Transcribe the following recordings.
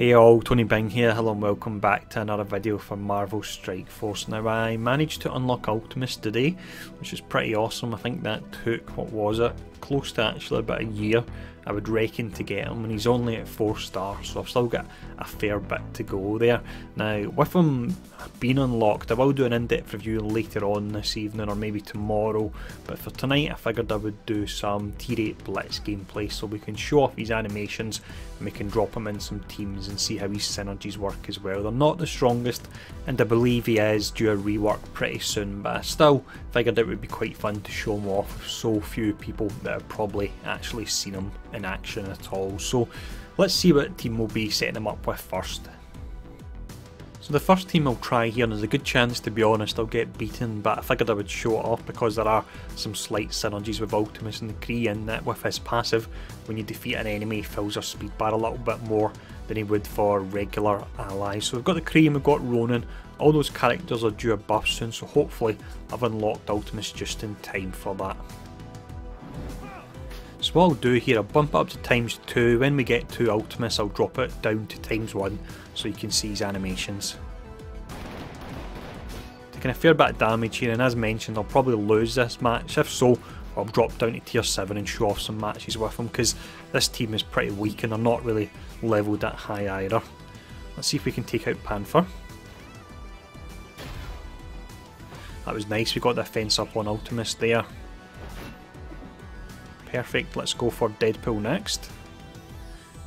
Hey all, Tony Bing here, hello and welcome back to another video for Marvel Strike Force. Now I managed to unlock Ultimus today, which is pretty awesome. I think that took, what was it, close to actually about a year I would reckon to get him, and he's only at 4 stars, so I've still got a fair bit to go there. Now with him being unlocked, I will do an in-depth review later on this evening or maybe tomorrow, but for tonight I figured I would do some tier 8 Blitz gameplay so we can show off his animations and we can drop him in some teams and see how his synergies work as well. They're not the strongest, and I believe he is due a rework pretty soon, but I still figured it would be quite fun to show him off with so few people that have probably actually seen him in action at all. So let's see what team we'll be setting him up with first. So the first team I'll try here, and there's a good chance, to be honest, I'll get beaten, but I figured I would show it off because there are some slight synergies with Ultimus and the Kree in that with his passive, when you defeat an enemy, he fills their speed bar a little bit more than he would for regular allies. So we've got the Kree and we've got Ronin. All those characters are due a buff soon, so hopefully I've unlocked Ultimus just in time for that. So what I'll do here, I'll bump it up to ×2, when we get to Ultimus I'll drop it down to ×1 so you can see his animations. Taking a fair bit of damage here, and as mentioned I'll probably lose this match. If so, I'll drop down to tier 7 and show off some matches with him because this team is pretty weak and they're not really levelled that high either. Let's see if we can take out Panther. That was nice, we got the defense up on Ultimus there. Perfect, let's go for Deadpool next.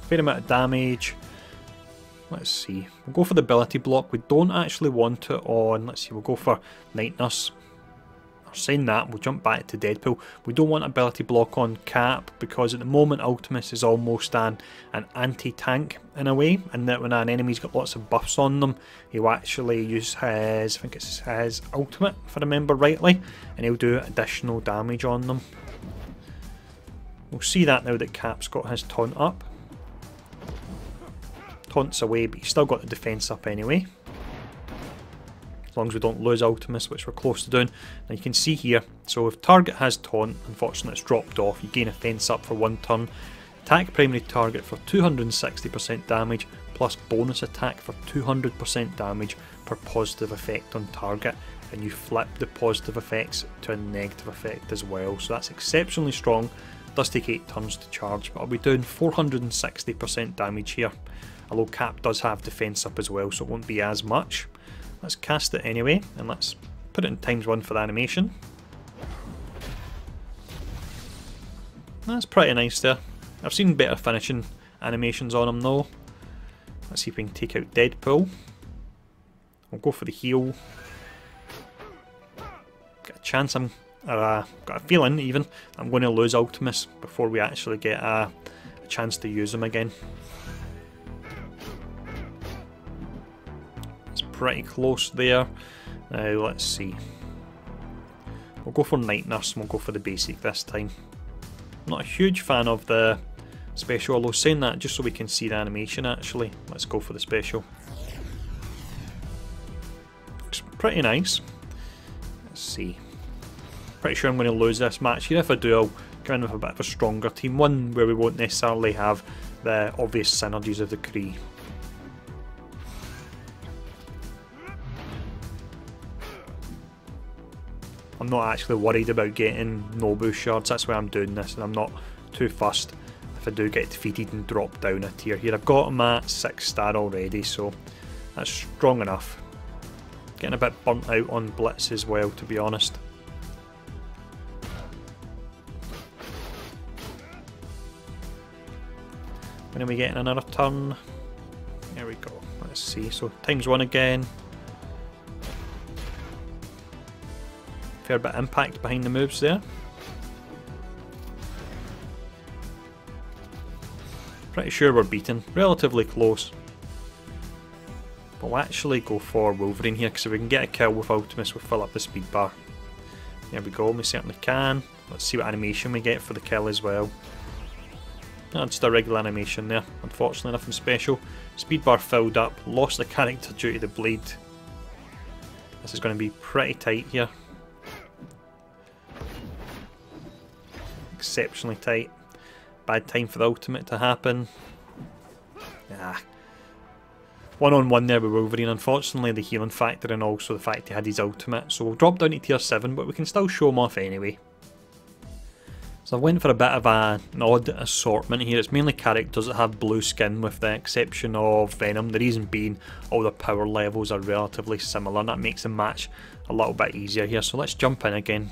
Fair amount of damage. Let's see, we'll go for the ability block. We don't actually want it on, let's see, we'll go for Night Nurse. Saying that, we'll jump back to Deadpool. We don't want ability block on Cap because at the moment Ultimus is almost an anti-tank in a way, and that when an enemy's got lots of buffs on them, he'll actually use his, I think it's his ultimate if I remember rightly, and he'll do additional damage on them. We'll see that now that Cap's got his taunt up. Taunt's away, but he's still got the defense up anyway. As long as we don't lose Ultimus, which we're close to doing. Now you can see here, so if target has taunt, unfortunately it's dropped off, you gain a fence up for 1 turn. Attack primary target for 260% damage, plus bonus attack for 200% damage per positive effect on target. And you flip the positive effects to a negative effect as well, so that's exceptionally strong. It does take 8 turns to charge, but I'll be doing 460% damage here. Although Cap does have defense up as well, so it won't be as much. Let's cast it anyway, and let's put it in ×1 for the animation. That's pretty nice there. I've seen better finishing animations on him though. Let's see if we can take out Deadpool. We'll go for the heal. Got a chance, got a feeling even, I'm going to lose Ultimus before we actually get a chance to use him again. Pretty close there. Now let's see. We'll go for Night Nurse and we'll go for the basic this time. I'm not a huge fan of the special, although saying that just so we can see the animation actually. Let's go for the special. Looks pretty nice. Let's see. Pretty sure I'm going to lose this match here. If I do, I'll go in with a bit of a stronger team. One where we won't necessarily have the obvious synergies of the Kree. I'm not actually worried about getting Nobu shards, that's why I'm doing this, and I'm not too fussed if I do get defeated and drop down a tier here. I've got him at 6 star already, so that's strong enough. Getting a bit burnt out on Blitz as well, to be honest. When are we getting another turn? There we go, let's see, so ×1 again. Fair bit of impact behind the moves there. Pretty sure we're beaten, relatively close. But we'll actually go for Wolverine here because if we can get a kill with Ultimus we'll fill up the speed bar. There we go, we certainly can. Let's see what animation we get for the kill as well. No, just a regular animation there, unfortunately nothing special. Speed bar filled up, lost the character due to the bleed. This is going to be pretty tight here. Exceptionally tight. Bad time for the ultimate to happen. Ah, one-on-one there with Wolverine. Unfortunately, the healing factor and also the fact he had his ultimate. So we'll drop down to tier 7, but we can still show him off anyway. So I went for a bit of an odd assortment here. It's mainly characters that have blue skin with the exception of Venom. The reason being all the power levels are relatively similar and that makes the match a little bit easier here. So let's jump in again.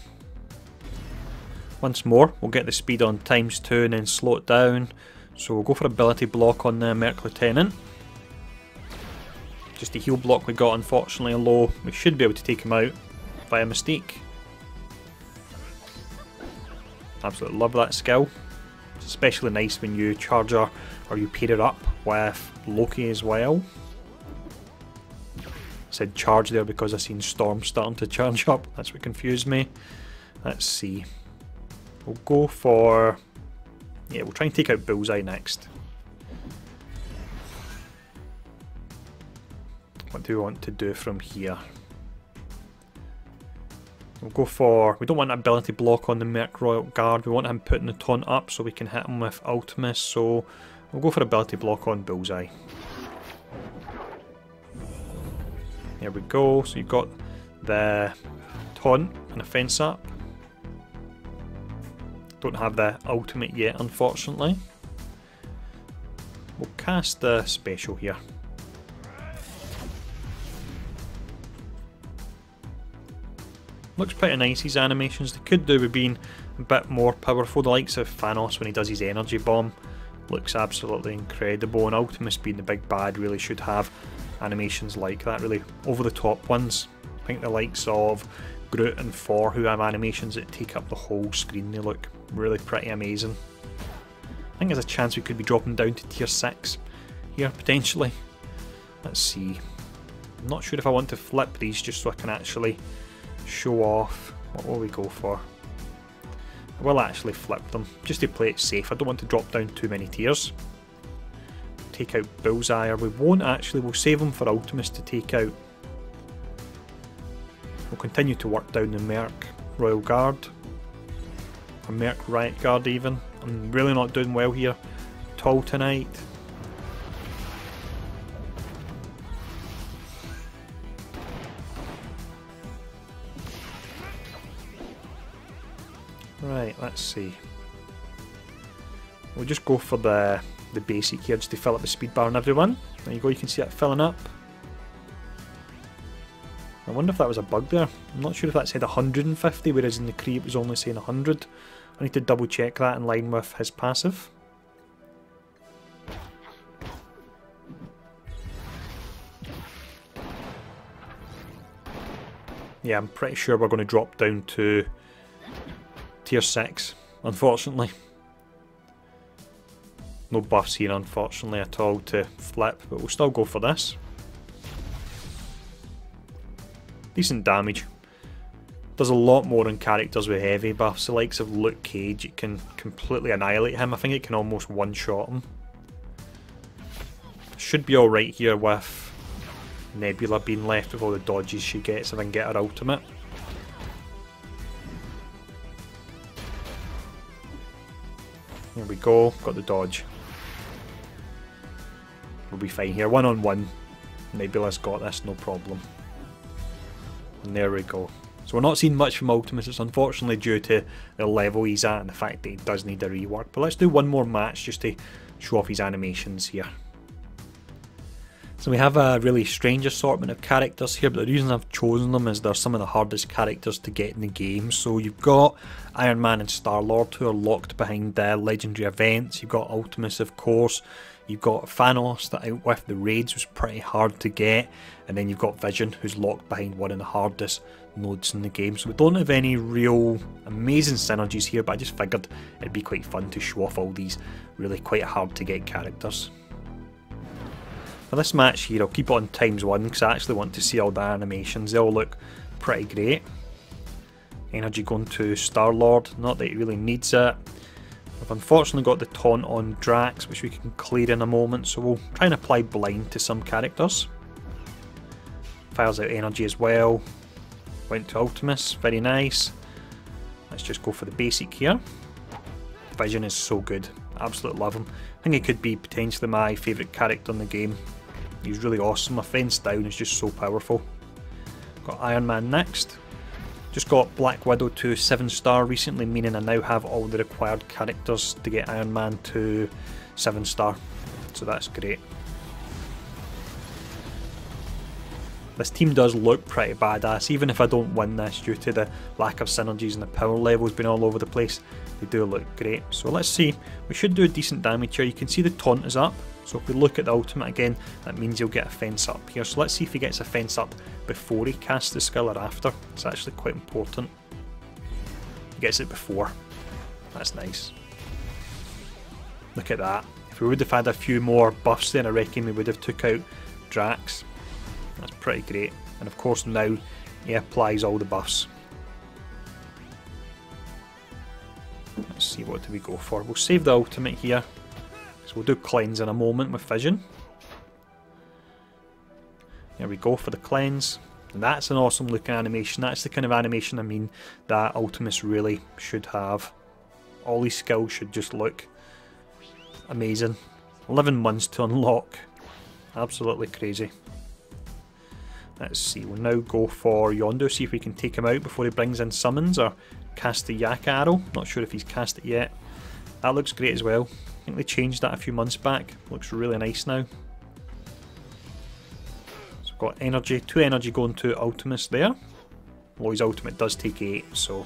Once more, we'll get the speed on ×2 and then slow it down. So we'll go for ability block on the Merc Lieutenant. Just a heal block we got unfortunately low. We should be able to take him out via mistake. Absolutely love that skill. It's especially nice when you charge her or you pair her up with Loki as well. I said charge there because I seen Storm starting to charge up. That's what confused me. Let's see. We'll go for... yeah, we'll try and take out Bullseye next. What do we want to do from here? We'll go for... we don't want an ability block on the Merc Royal Guard. We want him putting the taunt up so we can hit him with Ultimus. So we'll go for ability block on Bullseye. There we go. So you've got the taunt and a fence up. Don't have the ultimate yet, unfortunately. We'll cast the special here. Looks pretty nice, these animations. They could do with being a bit more powerful. The likes of Thanos when he does his energy bomb looks absolutely incredible, and Ultimus being the big bad really should have animations like that, really over the top ones. I think the likes of Groot and Thor who have animations that take up the whole screen, they look really pretty amazing. I think there's a chance we could be dropping down to tier 6 here potentially. Let's see. I'm not sure if I want to flip these just so I can actually show off. What will we go for? I will actually flip them just to play it safe. I don't want to drop down too many tiers. Take out Bullseye, or we won't actually, we'll save him for Ultimus to take out. We'll continue to work down the Merc Royal Guard, or Merc Riot Guard even. I'm really not doing well here at all tonight. Right, let's see. We'll just go for the basic here just to fill up the speed bar on everyone. There you go, you can see that filling up. I wonder if that was a bug there. I'm not sure if that said 150, whereas in the Kree it was only saying 100. I need to double check that in line with his passive. Yeah, I'm pretty sure we're going to drop down to tier 6, unfortunately. No buffs here, unfortunately, at all to flip, but we'll still go for this. Decent damage. Does a lot more in characters with heavy buffs. The likes of Luke Cage, it can completely annihilate him. I think it can almost one-shot him. Should be alright here with Nebula being left with all the dodges she gets if I can get her ultimate. There we go, got the dodge. We'll be fine here, one-on-one. Nebula's got this, no problem. And there we go. So we're not seeing much from Ultimus. It's unfortunately due to the level he's at and the fact that he does need a rework. But let's do one more match just to show off his animations here. So we have a really strange assortment of characters here, but the reason I've chosen them is they're some of the hardest characters to get in the game. So you've got Iron Man and Star-Lord who are locked behind the legendary events. You've got Ultimus, of course. You've got Thanos that out with the raids was pretty hard to get. And then you've got Vision who's locked behind one of the hardest nodes in the game. So we don't have any real amazing synergies here, but I just figured it'd be quite fun to show off all these really quite hard to get characters. For this match here, I'll keep it on ×1 because I actually want to see all the animations. They all look pretty great. Energy going to Star-Lord, not that he really needs it. I've unfortunately got the taunt on Drax, which we can clear in a moment, so we'll try and apply blind to some characters. Fires out energy as well. Went to Ultimus, very nice. Let's just go for the basic here. Vision is so good, absolutely love him. I think he could be potentially my favourite character in the game. He's really awesome. A fence down is just so powerful. Got Iron Man next. Just got Black Widow to 7-star recently, meaning I now have all the required characters to get Iron Man to 7-star. So that's great. This team does look pretty badass, even if I don't win this due to the lack of synergies and the power levels being all over the place. They do look great. So let's see, we should do a decent damage here. You can see the taunt is up, so if we look at the ultimate again, that means he'll get a fence up here. So let's see if he gets a fence up before he casts the skill or after. It's actually quite important. He gets it before. That's nice. Look at that. If we would have had a few more buffs then I reckon we would have took out Drax. That's pretty great, and of course now he applies all the buffs. Let's see, what do we go for? We'll save the ultimate here, so we'll do cleanse in a moment with vision. There we go for the cleanse, and that's an awesome looking animation. That's the kind of animation I mean that Ultimus really should have. All these skills should just look amazing. 11 months to unlock, absolutely crazy. Let's see, we'll now go for Yondu, see if we can take him out before he brings in summons or cast the Yak Arrow. Not sure if he's cast it yet. That looks great as well. I think they changed that a few months back. Looks really nice now. So we've got energy, 2 energy going to Ultimus there. Well, his ultimate does take 8, so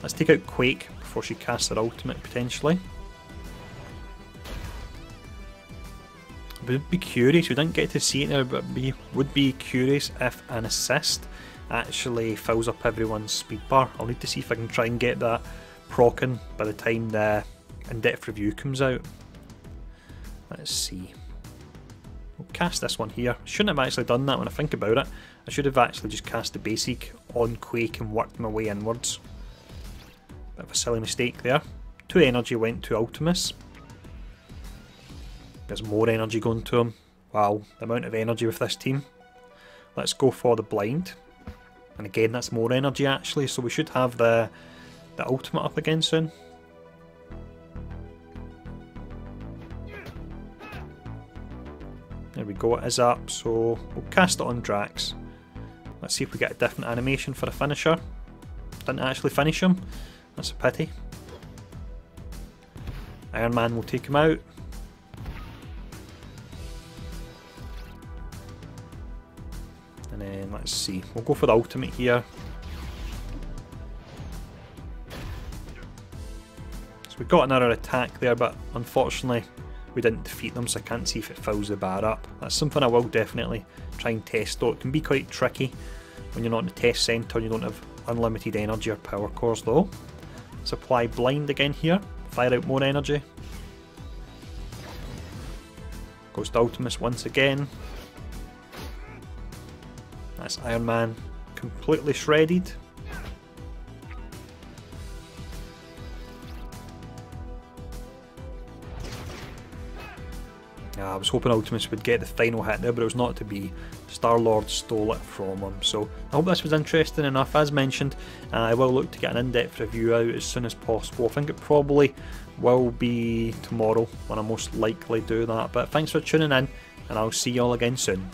let's take out Quake before she casts her ultimate potentially. Would be curious, we didn't get to see it there, but would be curious if an assist actually fills up everyone's speed bar. I'll need to see if I can try and get that procking by the time the in-depth review comes out. Let's see. We'll cast this one here. Shouldn't have actually done that when I think about it. I should have actually just cast the basic on Quake and worked my way inwards. Bit of a silly mistake there. 2 energy went to Ultimus. There's more energy going to him. Wow, the amount of energy with this team. Let's go for the blind. And again, that's more energy actually, so we should have the ultimate up again soon. There we go, it is up, so we'll cast it on Drax. Let's see if we get a different animation for a finisher. Didn't actually finish him, that's a pity. Iron Man will take him out. And then let's see, we'll go for the ultimate here. So we got another attack there, but unfortunately we didn't defeat them, so I can't see if it fills the bar up. That's something I will definitely try and test though. It can be quite tricky when you're not in the test centre and you don't have unlimited energy or power cores though. Let's apply blind again here, fire out more energy. Goes to Ultimus once again. That's Iron Man completely shredded. I was hoping Ultimus would get the final hit there, but it was not to be. Star-Lord stole it from him. So I hope this was interesting enough. As mentioned, I will look to get an in-depth review out as soon as possible. I think it probably will be tomorrow when I most likely do that. But thanks for tuning in, and I'll see you all again soon.